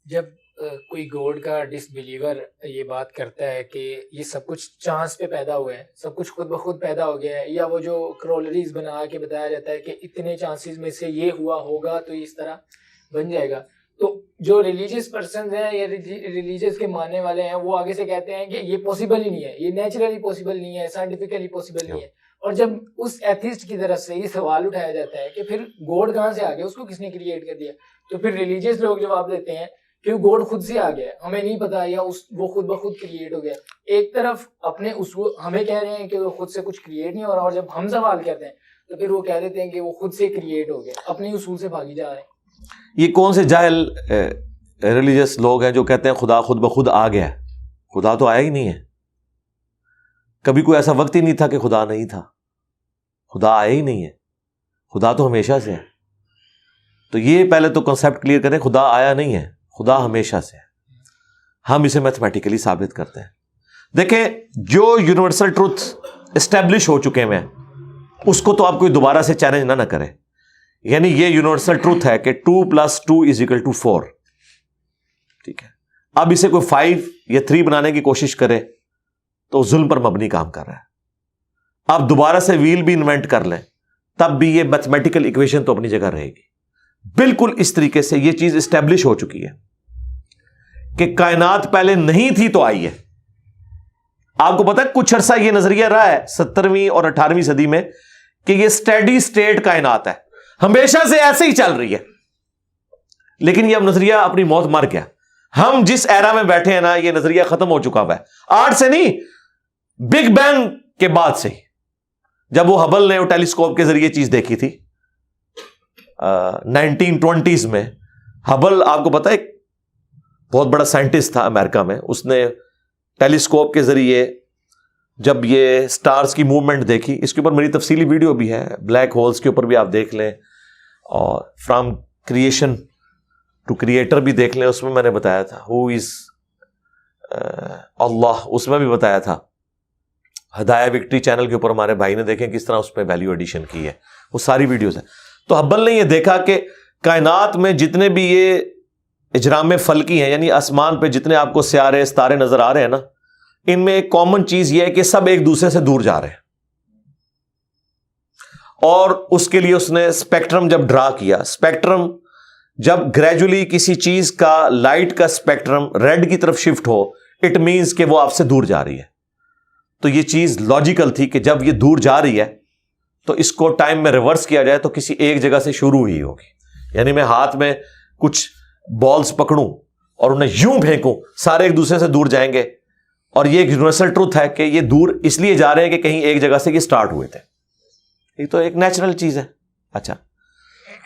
جب کوئی گوڈ کا ڈس بلیور یہ بات کرتا ہے کہ یہ سب کچھ چانس پہ پیدا ہوئے ہیں، سب کچھ خود بخود پیدا ہو گیا ہے، یا وہ جو کرولریز بنا کے بتایا جاتا ہے کہ اتنے چانسز میں سے یہ ہوا ہوگا تو اس طرح بن جائے گا، تو جو ریلیجیس پرسنز ہیں یا ریلیجیس کے ماننے والے ہیں وہ آگے سے کہتے ہیں کہ یہ پاسبل ہی نہیں ہے، یہ نیچرلی پاسبل نہیں ہے، سائنٹیفکلی پاسبل نہیں ہے. اور جب اس ایتھسٹ کی طرف سے یہ سوال اٹھایا جاتا ہے کہ پھر گوڈ کہاں سے آ گیا، اس کو کس نے کریٹ کر دیا، تو پھر ریلیجیس لوگ جواب دیتے ہیں کہ گوڈ خود سے آ گیا، ہمیں نہیں پتا، یا وہ خود بخود کریٹ ہو گیا. ایک طرف اپنے اصول ہمیں کہہ رہے ہیں کہ وہ خود سے کچھ کریٹ نہیں ہو رہا، اور جب ہم سوال کرتے ہیں تو پھر وہ کہہ دیتے ہیں کہ وہ خود سے کریٹ ہو گیا، اپنے اصول سے بھاگی جا رہے ہیں. یہ کون سے جاہل ریلیجس لوگ ہیں جو کہتے ہیں خدا خود بخود آ گیا؟ خدا تو آیا ہی نہیں ہے. کبھی کوئی ایسا وقت ہی نہیں تھا کہ خدا نہیں تھا. خدا آیا ہی نہیں ہے. خدا تو ہمیشہ سے ہے. تو یہ پہلے تو کنسیپٹ کلیئر کریں، خدا آیا نہیں ہے، خدا ہمیشہ سے ہے. ہم اسے میتھمیٹیکلی ثابت کرتے ہیں. دیکھیں، جو یونیورسل ٹروتھ اسٹیبلش ہو چکے ہیں اس کو تو آپ کوئی دوبارہ سے چیلنج نہ کرے. یعنی یہ یونیورسل ٹروتھ ہے کہ 2+2=4. ٹھیک ہے، اب اسے کوئی 5 یا 3 بنانے کی کوشش کرے تو ظلم پر مبنی کام کر رہا ہے. آپ دوبارہ سے ویل بھی انوینٹ کر لیں تب بھی یہ میتھمیٹیکل ایکویشن تو اپنی جگہ رہے گی. بالکل اس طریقے سے یہ چیز اسٹیبلش ہو چکی ہے کہ کائنات پہلے نہیں تھی تو آئی ہے. آپ کو پتا ہے کچھ عرصہ یہ نظریہ رہا ہے 17ویں اور 18ویں صدی میں کہ یہ اسٹیڈی اسٹیٹ کائنات ہے، ہمیشہ سے ایسے ہی چل رہی ہے. لیکن یہ اب نظریہ اپنی موت مر گیا. ہم جس ایرا میں بیٹھے ہیں نا، یہ نظریہ ختم ہو چکا ہوا ہے. آج سے نہیں، بگ بینگ کے بعد سے، جب وہ ہبل نے وہ ٹیلیسکوپ کے ذریعے چیز دیکھی تھی 1920s میں. ہبل آپ کو پتا ہے ایک بہت بڑا سائنٹسٹ تھا امریکہ میں. اس نے ٹیلیسکوپ کے ذریعے جب یہ سٹارز کی موومنٹ دیکھی، اس کے اوپر میری تفصیلی ویڈیو بھی ہے، بلیک ہولز کے اوپر بھی آپ دیکھ لیں، اور فرام کریشن ٹو کریٹر بھی دیکھ لیں. اس میں نے بتایا تھا ہو از اللہ، اس میں بھی بتایا تھا. ہدایہ وکٹری چینل کے اوپر ہمارے بھائی نے دیکھیں کس طرح اس میں ویلیو ایڈیشن کی ہے، وہ ساری ویڈیوز ہیں. تو ہبل نے یہ دیکھا کہ کائنات میں جتنے بھی یہ اجرام فلکی ہیں، یعنی آسمان پہ جتنے آپ کو سیارے ستارے نظر آ رہے ہیں نا، ان میں ایک کامن چیز یہ ہے کہ سب ایک دوسرے سے دور جا رہے ہیں. اور اس کے لیے اس نے اسپیکٹرم جب ڈرا کیا، اسپیکٹرم جب گریجولی کسی چیز کا لائٹ کا اسپیکٹرم ریڈ کی طرف شفٹ ہو، اٹ مینس کہ وہ آپ سے دور جا رہی ہے. تو یہ چیز لاجیکل تھی کہ جب یہ دور جا رہی ہے تو اس کو ٹائم میں ریورس کیا جائے تو کسی ایک جگہ سے شروع ہی ہوگی. یعنی میں ہاتھ میں کچھ بالز پکڑوں اور انہیں یوں پھینکوں، سارے ایک دوسرے سے دور جائیں گے. اور یہ ایک یونیورسل ٹروتھ ہے کہ یہ دور اس لیے جا رہے ہیں کہ کہیں ایک جگہ سے یہ سٹارٹ ہوئے تھے. یہ تو ایک نیچرل چیز ہے. اچھا،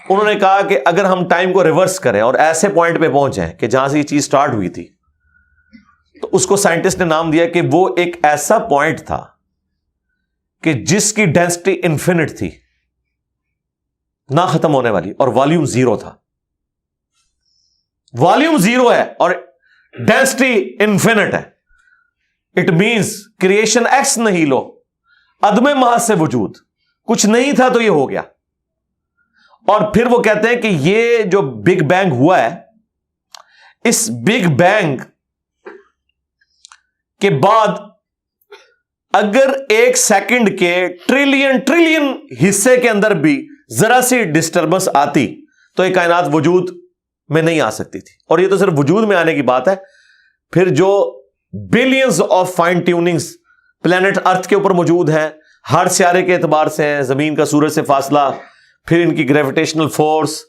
انہوں نے کہا کہ اگر ہم ٹائم کو ریورس کریں اور ایسے پوائنٹ پہ پہنچیں کہ جہاں سے یہ چیز سٹارٹ ہوئی تھی، تو اس کو سائنٹسٹ نے نام دیا کہ وہ ایک ایسا پوائنٹ تھا کہ جس کی ڈینسٹی انفینٹ تھی، نہ ختم ہونے والی، اور والیوم 0 تھا. والیوم 0 ہے اور ڈینسٹی انفینٹ ہے. اٹ مینس کریشن ایکس نہیں لو، عدم محض سے وجود، کچھ نہیں تھا تو یہ ہو گیا. اور پھر وہ کہتے ہیں کہ یہ جو بگ بینگ ہوا ہے، اس بگ بینگ کے بعد اگر 1 سیکنڈ کے ٹریلین حصے کے اندر بھی ذرا سی ڈسٹربنس آتی تو یہ کائنات وجود میں نہیں آ سکتی تھی. اور یہ تو صرف وجود میں آنے کی بات ہے. پھر جو billions of fine tunings planet earth کے اوپر موجود ہیں، ہر سیارے کے اعتبار سے ہیں، زمین کا سورج سے فاصلہ، پھر ان کی گریویٹیشنل فورس،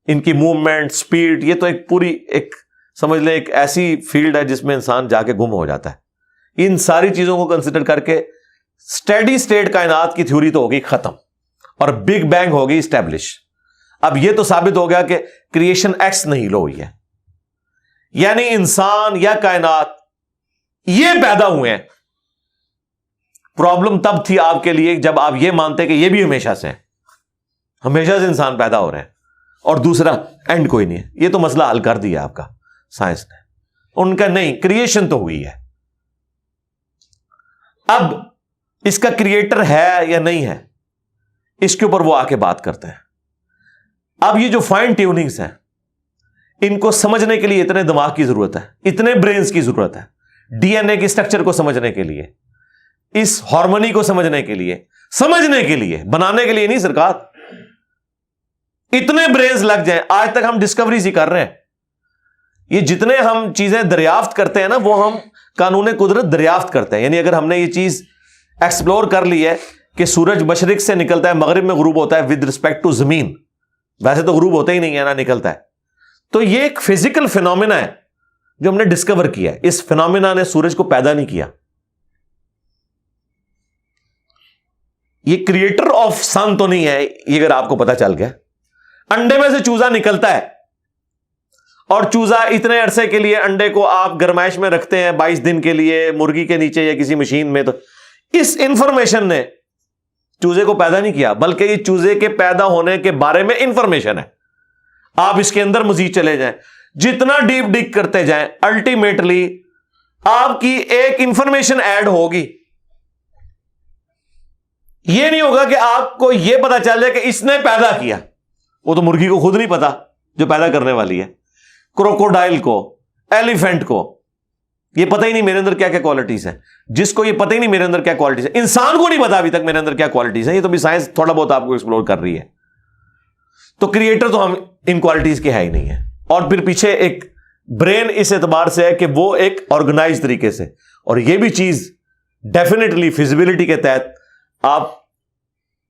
ان کی موومنٹ، سپیڈ، یہ تو ایک پوری ایک سمجھ لیں ایک ایسی فیلڈ ہے جس میں انسان جا کے گم ہو جاتا ہے. ان ساری چیزوں کو کنسیڈر کر کے اسٹیڈی اسٹیٹ کائنات کی تھیوری تو ہوگی ختم اور بگ بینگ ہوگی اسٹیبلش. اب یہ تو ثابت ہو گیا کہ کریشن ایکس نہیں لو ہوئی ہے، یعنی انسان یا کائنات یہ پیدا ہوئے ہیں. پرابلم تب تھی آپ کے لیے جب آپ یہ مانتے کہ یہ بھی ہمیشہ سے ہیں، ہمیشہ سے انسان پیدا ہو رہے ہیں اور دوسرا اینڈ کوئی نہیں ہے. یہ تو مسئلہ حل کر دیا آپ کا سائنس نے. ان کا نہیں، کریشن تو ہوئی ہے. اب اس کا کریٹر ہے یا نہیں ہے، اس کے اوپر وہ آ کے بات کرتے ہیں. اب یہ جو فائن ٹیوننگز ہیں، ان کو سمجھنے کے لیے اتنے دماغ کی ضرورت ہے, اتنے برینز کی ضرورت ہے, ڈی این اے کی اسٹرکچر کو سمجھنے کے لیے, اس ہارمونی کو سمجھنے کے لیے, بنانے کے لیے نہیں سرکار. اتنے برینز لگ جائیں. آج تک ہم ڈسکوریز ہی کر رہے ہیں. یہ جتنے ہم چیزیں دریافت کرتے ہیں نا, وہ ہم قانون قدرت دریافت کرتے ہیں. یعنی اگر ہم نے یہ چیز ایکسپلور کر لی ہے کہ سورج مشرق سے نکلتا ہے, مغرب میں غروب ہوتا ہے ود رسپیکٹ ٹو زمین, ویسے تو غروب ہوتا ہی نہیں ہے نا, نکلتا ہے. تو یہ ایک فزیکل فینومینا ہے جو ہم نے ڈسکور کیا ہے. اس فینومینا نے سورج کو پیدا نہیں کیا. یہ کریٹر آف سن تو نہیں ہے, یہ اگر آپ کو پتا چل گیا. انڈے میں سے چوزا نکلتا ہے, اور چوزا اتنے عرصے کے لیے انڈے کو آپ گرمائش میں رکھتے ہیں 22 دن کے لیے مرغی کے نیچے یا کسی مشین میں. تو اس انفارمیشن نے چوزے کو پیدا نہیں کیا, بلکہ یہ چوزے کے پیدا ہونے کے بارے میں انفارمیشن ہے. آپ اس کے اندر مزید چلے جائیں, جتنا ڈیپ ڈگ کرتے جائیں, الٹیمیٹلی آپ کی ایک انفارمیشن ایڈ ہوگی. یہ نہیں ہوگا کہ آپ کو یہ پتا چل جائے کہ اس نے پیدا کیا. وہ تو مرغی کو خود نہیں پتا جو پیدا کرنے والی ہے, کروکوڈائل کو, ایلیفینٹ کو یہ پتہ ہی نہیں میرے اندر کیا کیا کوالٹیز ہیں. جس کو یہ پتہ ہی نہیں میرے اندر کیا کوالٹیز ہیں, انسان کو نہیں پتا ابھی تک میرے اندر کیا کوالٹیز ہیں. یہ تو بھی سائنس تھوڑا بہت آپ کو ایکسپلور کر رہی ہے. تو کریٹر تو ہم ان کوالٹیز کے ہے ہی نہیں ہے. اور پھر پیچھے ایک برین اس اعتبار سے ہے کہ وہ ایک آرگنائز طریقے سے, اور یہ بھی چیز ڈیفینیٹلی فیزیبلٹی کے تحت آپ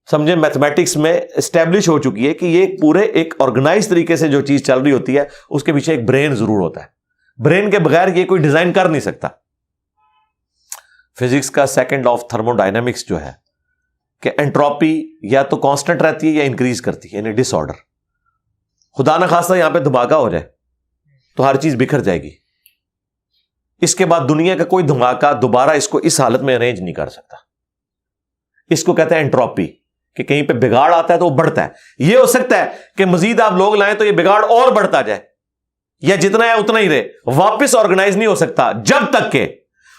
سمجھیں میتھمیٹکس میں اسٹیبلش ہو چکی ہے کہ یہ پورے ایک آرگنائز طریقے سے جو چیز چل رہی ہوتی ہے اس کے پیچھے ایک برین ضرور ہوتا ہے. برین کے بغیر یہ کوئی ڈیزائن کر نہیں سکتا. فزکس کا second law of thermo dynamics جو ہے کہ انٹروپی یا تو کانسٹنٹ رہتی ہے یا انکریز کرتی ہے, یعنی ڈس آرڈر. خدا نہ خواستہ یہاں پہ دھماکہ ہو جائے تو ہر چیز بکھر جائے گی. اس کے بعد دنیا کا کوئی دھماکہ دوبارہ اس کو اس حالت میں ارینج نہیں کر سکتا. اس کو کہتے ہیں انٹروپی, کہ کہیں پہ بگاڑ آتا ہے تو وہ بڑھتا ہے. یہ ہو سکتا ہے کہ مزید آپ لوگ لائیں تو یہ بگاڑ اور بڑھتا جائے, یا جتنا ہے اتنا ہی رہے, واپس آرگنائز نہیں ہو سکتا جب تک کہ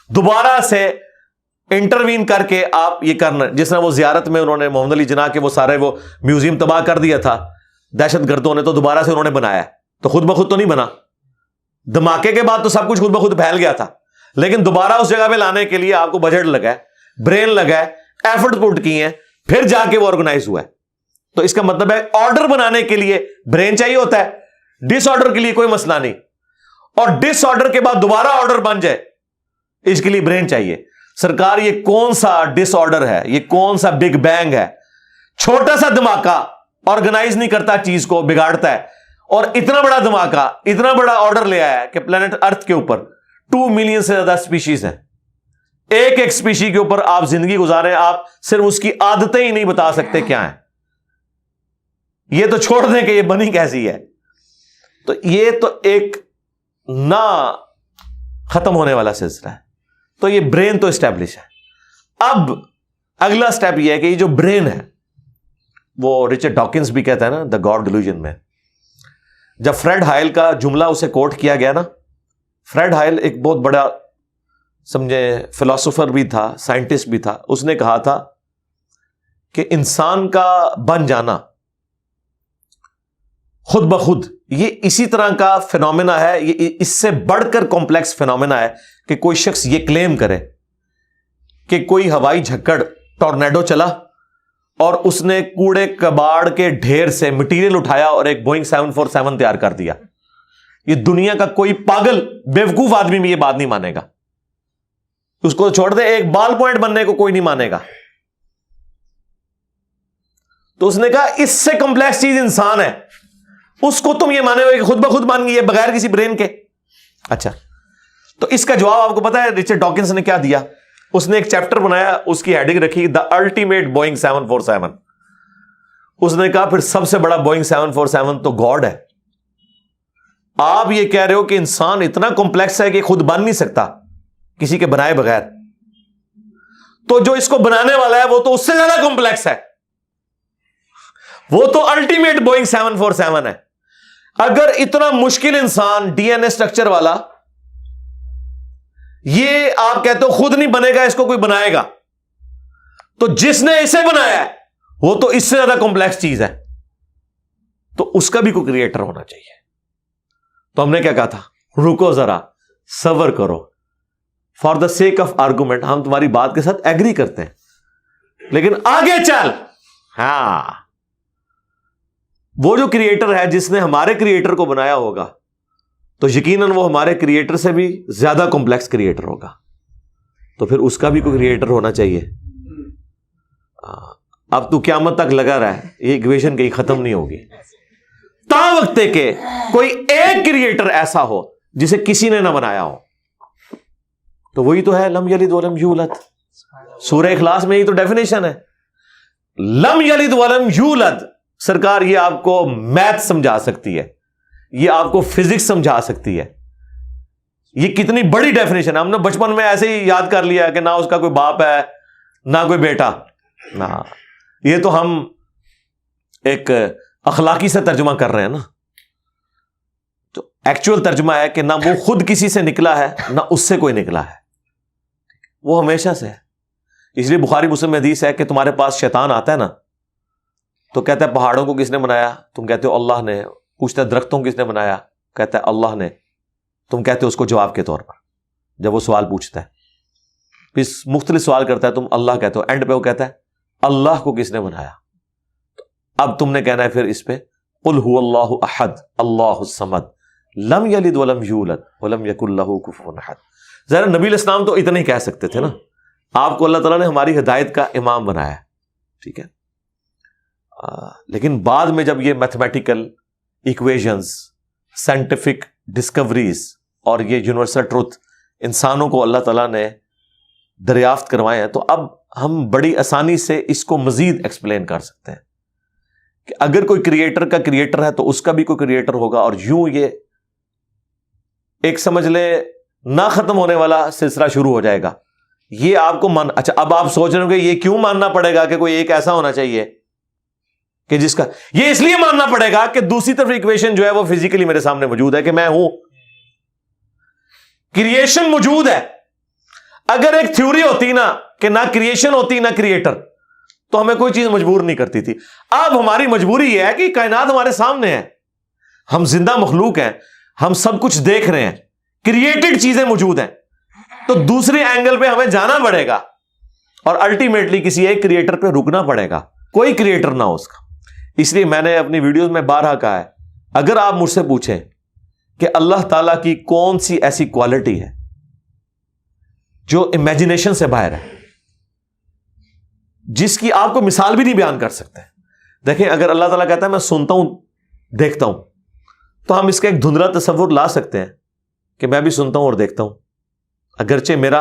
دوبارہ سے انٹروین کر کے آپ یہ کرنا. جس طرح وہ زیارت میں انہوں نے محمد علی جناح کے وہ سارے وہ میوزیم تباہ کر دیا تھا دہشت گردوں نے, تو دوبارہ سے انہوں نے بنایا, تو خود بخود تو نہیں بنا. دھماکے کے بعد تو سب کچھ خود بخود پھیل گیا تھا, لیکن دوبارہ اس جگہ پہ لانے کے لیے آپ کو بجٹ لگا ہے, برین لگا ہے, ایفرٹ پٹ کی ہیں, پھر جا کے وہ آرگنائز ہوا ہے. تو اس کا مطلب ہے آرڈر بنانے کے لیے برین چاہیے ہوتا ہے, ڈس آرڈر کے لیے کوئی مسئلہ نہیں. اور ڈس آرڈر کے بعد دوبارہ آرڈر بن جائے اس کے لیے برین چاہیے. سرکار یہ کون سا ڈس آرڈر ہے, یہ کون سا بگ بینگ ہے؟ چھوٹا سا دھماکہ آرگنائز نہیں کرتا, چیز کو بگاڑتا ہے. اور اتنا بڑا دھماکہ, اتنا بڑا آرڈر لے آیا ہے کہ پلانٹ ارتھ کے اوپر 2 ملین سے زیادہ اسپیشیز ہیں. ایک ایک اسپیشی کے اوپر آپ زندگی گزارے, آپ صرف اس کی عادتیں ہی نہیں بتا سکتے کیا ہیں. یہ تو چھوڑ دیں کہ یہ بنی کیسی ہے. تو یہ تو ایک نہ ختم ہونے والا سلسلہ ہے. تو یہ برین تو اسٹیبلش ہے. اب اگلا سٹیپ یہ ہے کہ یہ جو برین ہے, وہ رچرڈ ڈاکنز بھی کہتا ہے نا دا گاڈ ڈیلوژن میں, جب فریڈ ہائل کا جملہ اسے کوٹ کیا گیا نا, فریڈ ہائل ایک بہت بڑا سمجھے فلاسفر بھی تھا, سائنٹسٹ بھی تھا. اس نے کہا تھا کہ انسان کا بن جانا خود بخود یہ اسی طرح کا فینومینا ہے, یہ اس سے بڑھ کر کمپلیکس فینومینا ہے کہ کوئی شخص یہ کلیم کرے کہ کوئی ہوائی جھکڑ ٹورنیڈو چلا اور اس نے کوڑے کباڑ کے ڈھیر سے مٹیریل اٹھایا اور ایک بوئنگ 747 تیار کر دیا. یہ دنیا کا کوئی پاگل بیوقوف آدمی بھی یہ بات نہیں مانے گا. اس کو چھوڑ دے, ایک بال پوائنٹ بننے کو کوئی نہیں مانے گا. تو اس نے کہا اس سے کمپلیکس چیز انسان ہے, اس کو تم یہ مانے ہوئے کہ خود بخود بن گئی ہے بغیر کسی برین کے. اچھا, تو اس کا جواب آپ کو پتا ہے رچرڈ ڈاکنز نے کیا دیا؟ اس نے ایک چیپٹر بنایا, اس کی ہیڈنگ رکھی دا الٹیمیٹ بوئنگ 747. اس نے کہا پھر سب سے بڑا بوئنگ 747 تو گاڈ ہے. آپ یہ کہہ رہے ہو کہ انسان اتنا کمپلیکس ہے کہ خود بن نہیں سکتا کسی کے بنائے بغیر, تو جو اس کو بنانے والا ہے وہ تو اس سے زیادہ کمپلیکس ہے, وہ تو الٹیمیٹ بوئنگ 747 ہے. اگر اتنا مشکل انسان ڈی این اے اسٹرکچر والا یہ آپ کہتے ہو خود نہیں بنے گا, اس کو کوئی بنائے گا, تو جس نے اسے بنایا ہے وہ تو اس سے زیادہ کمپلیکس چیز ہے, تو اس کا بھی کوئی کریٹر ہونا چاہیے. تو ہم نے کیا کہا تھا؟ رکو ذرا، صبر کرو، for the sake of argument ہم تمہاری بات کے ساتھ ایگری کرتے ہیں، لیکن آگے چل۔ ہاں، وہ جو کریٹر ہے جس نے ہمارے کریٹر کو بنایا ہوگا تو یقیناً وہ ہمارے کریٹر سے بھی زیادہ کمپلیکس کریٹر ہوگا، تو پھر اس کا بھی کوئی کریٹر ہونا چاہیے۔ اب تو قیامت تک لگا رہا ہے، یہ ایکویشن کہیں ختم نہیں ہوگی تا وقت کہ کوئی ایک کریٹر ایسا ہو جسے کسی نے نہ بنایا ہو، تو وہی تو ہے لم یلد ولم یولد۔ سورہ اخلاص میں یہی تو ڈیفینیشن ہے، لم یلد ولم یولد۔ سرکار یہ آپ کو میتھ سمجھا سکتی ہے، یہ آپ کو فزکس سمجھا سکتی ہے، یہ کتنی بڑی ڈیفینیشن ہے۔ ہم نے بچپن میں ایسے ہی یاد کر لیا کہ نہ اس کا کوئی باپ ہے نہ کوئی بیٹا، نہ یہ تو ہم ایک اخلاقی سے ترجمہ کر رہے ہیں نا، تو ایکچوئل ترجمہ ہے کہ نہ وہ خود کسی سے نکلا ہے نہ اس سے کوئی نکلا ہے، وہ ہمیشہ سے ہے۔ اس لیے بخاری مسلم میں حدیث ہے کہ تمہارے پاس شیطان آتا ہے نا تو کہتا ہے پہاڑوں کو کس نے بنایا؟ تم کہتے ہو اللہ نے۔ پوچھتا ہے درختوں کو کس نے بنایا؟ کہتا ہے اللہ نے۔ تم کہتے ہو اس کو جواب کے طور پر، جب وہ سوال پوچھتا ہے پھر مختلف سوال کرتا ہے، تم اللہ کہتے ہو، اینڈ پہ وہ کہتا ہے اللہ کو کس نے بنایا؟ اب تم نے کہنا ہے پھر اس پہ قل هو اللہ احد اللہ الصمد لم یلد ولم یولد ولم یکن لہ کفوا احد۔ ظاہر نبی علیہ السلام تو اتنا ہی کہہ سکتے تھے نا، آپ کو اللہ تعالیٰ نے ہماری ہدایت کا امام بنایا، ٹھیک ہے۔ لیکن بعد میں جب یہ میتھمیٹیکل ایکویشنز، سائنٹیفک ڈسکوریز اور یہ یونیورسل ٹروتھ انسانوں کو اللہ تعالیٰ نے دریافت کروائے ہیں، تو اب ہم بڑی آسانی سے اس کو مزید ایکسپلین کر سکتے ہیں کہ اگر کوئی کریٹر کا کریٹر ہے تو اس کا بھی کوئی کریٹر ہوگا، اور یوں یہ ایک سمجھ لے نہ ختم ہونے والا سلسلہ شروع ہو جائے گا۔ یہ آپ کو اچھا اب آپ سوچ رہے ہوں کہ یہ کیوں ماننا پڑے گا کہ کوئی ایک ایسا ہونا چاہیے کہ جس کا، یہ اس لیے ماننا پڑے گا کہ دوسری طرف ایکویشن جو ہے وہ فزیکلی میرے سامنے موجود ہے کہ میں ہوں، کریشن موجود ہے۔ اگر ایک تھیوری ہوتی نا کہ نہ کریشن ہوتی نہ کریٹر تو ہمیں کوئی چیز مجبور نہیں کرتی تھی۔ اب ہماری مجبوری یہ ہے کہ کائنات ہمارے سامنے ہے، ہم زندہ مخلوق ہیں، ہم سب کچھ دیکھ رہے ہیں، کریٹڈ چیزیں موجود ہیں، تو دوسرے اینگل پہ ہمیں جانا پڑے گا اور الٹیمیٹلی کسی ایک کریٹر پہ رکنا پڑے گا، کوئی کریٹر نہ ہو اس کا۔ اس لیے میں نے اپنی ویڈیوز میں بارہا کہا ہے، اگر آپ مجھ سے پوچھیں کہ اللہ تعالیٰ کی کون سی ایسی کوالٹی ہے جو امیجنیشن سے باہر ہے، جس کی آپ کو مثال بھی نہیں بیان کر سکتے۔ دیکھیں اگر اللہ تعالیٰ کہتا ہے میں سنتا ہوں دیکھتا ہوں، تو ہم اس کا ایک دھندلا تصور لا سکتے ہیں کہ میں بھی سنتا ہوں اور دیکھتا ہوں، اگرچہ میرا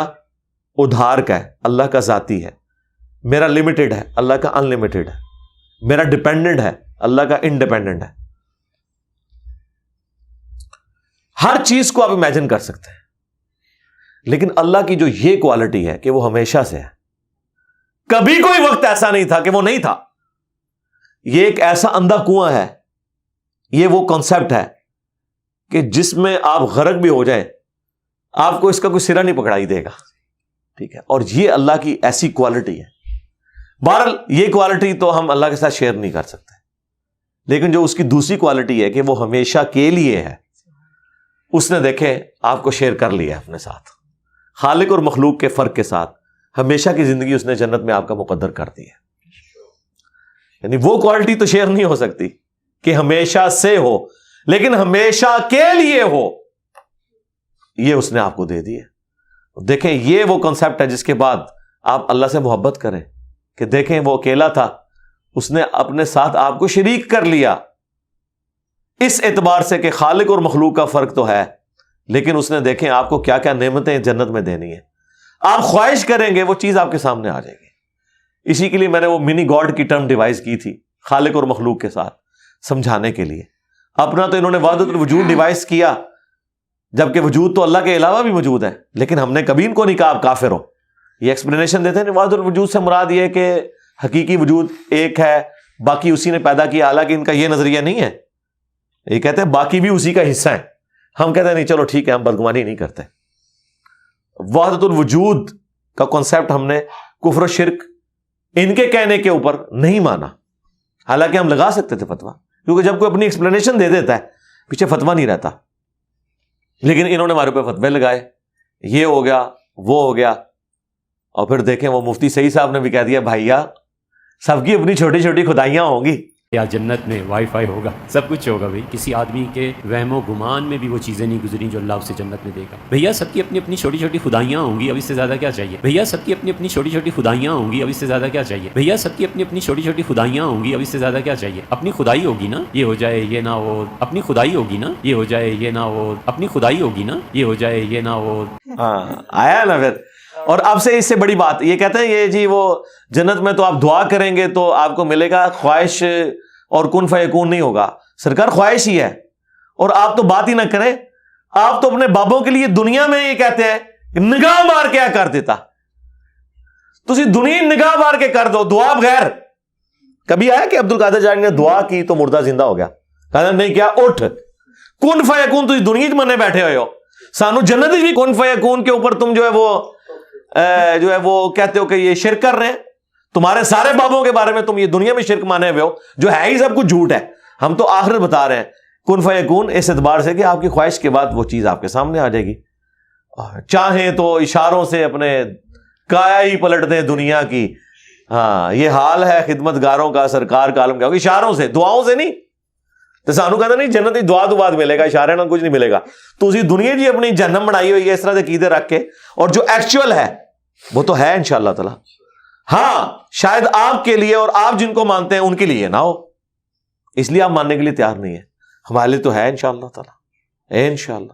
ادھار کا ہے، اللہ کا ذاتی ہے، میرا لمیٹڈ ہے، اللہ کا ان لمیٹڈ ہے، میرا ڈیپینڈنٹ ہے، اللہ کا انڈیپینڈنٹ ہے۔ ہر چیز کو آپ امیجن کر سکتے ہیں، لیکن اللہ کی جو یہ کوالٹی ہے کہ وہ ہمیشہ سے ہے، کبھی کوئی وقت ایسا نہیں تھا کہ وہ نہیں تھا۔ یہ ایک ایسا اندھا کنواں ہے، یہ وہ کانسیپٹ ہے کہ جس میں آپ غرق بھی ہو جائیں آپ کو اس کا کوئی سرا نہیں پکڑائی دے گا، ٹھیک ہے۔ اور یہ اللہ کی ایسی کوالٹی ہے۔ بہرحال یہ کوالٹی تو ہم اللہ کے ساتھ شیئر نہیں کر سکتے، لیکن جو اس کی دوسری کوالٹی ہے کہ وہ ہمیشہ کے لیے ہے، اس نے دیکھیں آپ کو شیئر کر لیا اپنے ساتھ، خالق اور مخلوق کے فرق کے ساتھ ہمیشہ کی زندگی اس نے جنت میں آپ کا مقدر کر دی ہے۔ یعنی وہ کوالٹی تو شیئر نہیں ہو سکتی کہ ہمیشہ سے ہو، لیکن ہمیشہ کے لیے ہو، یہ اس نے آپ کو دے دی ہے۔ دیکھیں یہ وہ کنسپٹ ہے جس کے بعد آپ اللہ سے محبت کریں کہ دیکھیں وہ اکیلا تھا، اس نے اپنے ساتھ آپ کو شریک کر لیا، اس اعتبار سے کہ خالق اور مخلوق کا فرق تو ہے، لیکن اس نے دیکھیں آپ کو کیا کیا نعمتیں جنت میں دینی ہے، آپ خواہش کریں گے وہ چیز آپ کے سامنے آ جائے گی۔ اسی کے لیے میں نے وہ منی گاڈ کی ٹرم ڈیوائز کی تھی خالق اور مخلوق کے ساتھ سمجھانے کے لیے۔ اپنا تو انہوں نے وحدت الوجود ڈیوائز کیا، جبکہ وجود تو اللہ کے علاوہ بھی موجود ہے، لیکن ہم نے کبھی ان کو نہیں کہا آپ کافر ہو۔ یہ ایکسپلینیشن دیتے ہیں وحدت الوجود سے مراد یہ کہ حقیقی وجود ایک ہے، باقی اسی نے پیدا کیا، حالانکہ ان کا یہ نظریہ نہیں ہے، یہ کہتے ہیں باقی بھی اسی کا حصہ ہے۔ ہم کہتے ہیں نہیں چلو ٹھیک ہے، ہم بدگمانی نہیں کرتے۔ وحدت الوجود کا کانسیپٹ ہم نے کفر و شرک ان کے کہنے کے اوپر نہیں مانا، حالانکہ ہم لگا سکتے تھے فتویٰ، کیونکہ جب کوئی اپنی ایکسپلینیشن دے دیتا ہے پیچھے فتویٰ نہیں رہتا۔ لیکن انہوں نے ہمارے پہ فتوے لگائے، یہ ہو گیا وہ ہو گیا، اور پھر دیکھیں وہ مفتی سعید صاحب نے بھی کہہ دیا بھائیا سب کی اپنی چھوٹی چھوٹی خدائیاں ہوں گی. یا جنت میں وائی فائی ہوگا، سب کچھ ہوگا. بھائی کسی آدمی کے وہم و گمان میں بھی وہ چیزیں نہیں گزری جو اللہ اسے جنت میں دے گا. بھیا سب کی اپنی اپنی چھوٹی چھوٹی خدائیاں ہوں گی، اب اس سے زیادہ کیا چاہیے. بھیا سب کی اپنی اپنی چھوٹی چھوٹی خدائیاں ہوں گی، اب اس سے زیادہ کیا چاہیے. بھیا سب کی اپنی اپنی چھوٹی چھوٹی خدائیاں ہوں گی، اب اس سے زیادہ کیا چاہیے. اپنی خدائی ہوگی نا یہ ہو جائے یہ نہ ہو، اپنی خدائی ہوگی نا یہ ہو جائے یہ نہ ہو، اپنی خدائی ہوگی نا یہ ہو جائے یہ نہ ہو. ہاں آیا نا پھر. اور اب سے اس سے بڑی بات یہ کہتے ہیں یہ جی وہ جنت میں تو آپ دعا کریں گے تو آپ کو ملے گا، خواہش اور کن فیکون نہیں ہوگا. سرکار خواہش ہی ہے، اور آپ تو بات ہی نہ کریں. آپ تو اپنے بابوں کے لیے دنیا میں یہ کہتے ہیں کہ نگاہ مار کے کر دیتا، تسی دنیا نگاہ مار کے کر دو دعا بغیر. کبھی آیا کہ عبد القادر جانی نے دعا کی تو مردہ زندہ ہو گیا؟ کہا نہیں کیا اٹھ کن فیکون تسی دنیا چ منے بیٹھے ہوئے ہو. سانو جنت بھی کن فیکون کے اوپر تم جو ہے وہ کہتے ہو کہ یہ شرک کر رہے ہیں. تمہارے سارے بابوں کے بارے میں تم یہ دنیا میں شرک مانے ہوئے ہو جو ہے ہی سب کچھ جھوٹ ہے. ہم تو آخرت بتا رہے ہیں کن فیکون اس اعتبار سے کہ آپ کی خواہش کے بعد وہ چیز آپ کے سامنے آ جائے گی. چاہیں تو اشاروں سے اپنے کایا ہی پلٹ دیں دنیا کی. ہاں یہ حال ہے خدمت گاروں کا سرکار کا عالم کیا ہوگا. اشاروں سے، دعاؤں سے نہیں. تو سانو کہتا نہیں جنت دعا تو بعد ملے گا، اشارے نہ کچھ نہیں ملے گا. تو اسی دنیا جی اپنی جہنم بنائی ہوئی ہے اس طرح سے عقیدے رکھ کے، اور جو ایکچوئل ہے وہ تو ہے انشاءاللہ تعالی. ہاں شاید آپ کے لیے اور آپ جن کو مانتے ہیں ان کے لیے نہ ہو، اس لیے آپ ماننے کے لیے تیار نہیں ہے. ہمارے لیے تو ہے انشاءاللہ تعالی، انشاءاللہ.